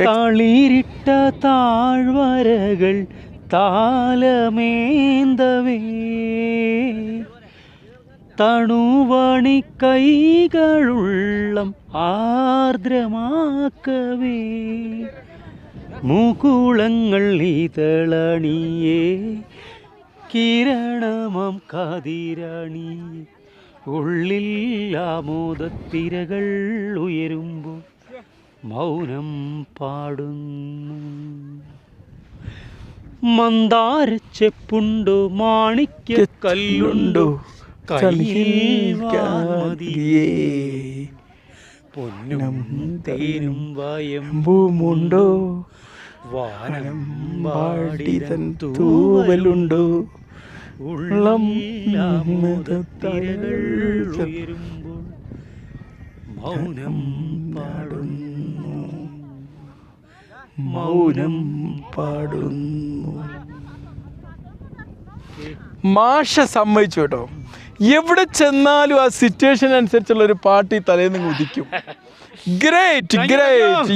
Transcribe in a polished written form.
തളിരിട്ട താഴ്വരകൾ താലമേന്തവേ തണുവണി കൈകളുള്ളം ആർദ്രമാക്കവേ മുകുളങ്ങൾ ഇതളണിയേ കിരണമം കതിരണിയേ ഉള്ളിൽ ആമോദത്തിരകൾ ഉയരുമ്പോൾ മൗനം പാടുന്നു. മന്ദാരച്ചെപ്പുണ്ടോ മാണിക്യക്കല്ലുണ്ടോ കയ്യിൽ മതിയേ പൊന്നും തേനും വയമ്പുമുണ്ടോ വാനം വാടിതൻ തൂവലുണ്ടോ ഉള്ളം ആമോദത്തിരകൾ ഉയരുമ്പോൾ മൗനം പാടുന്നു മൗനം പാടുന്നു. മാഷ സമ്മതിച്ചു കേട്ടോ. എവിടെ ചെന്നാലും ആ സിറ്റുവേഷൻ അനുസരിച്ചുള്ള ഒരു പാട്ട് ഈ തലേന്ന് ഉദിക്കും. Great great.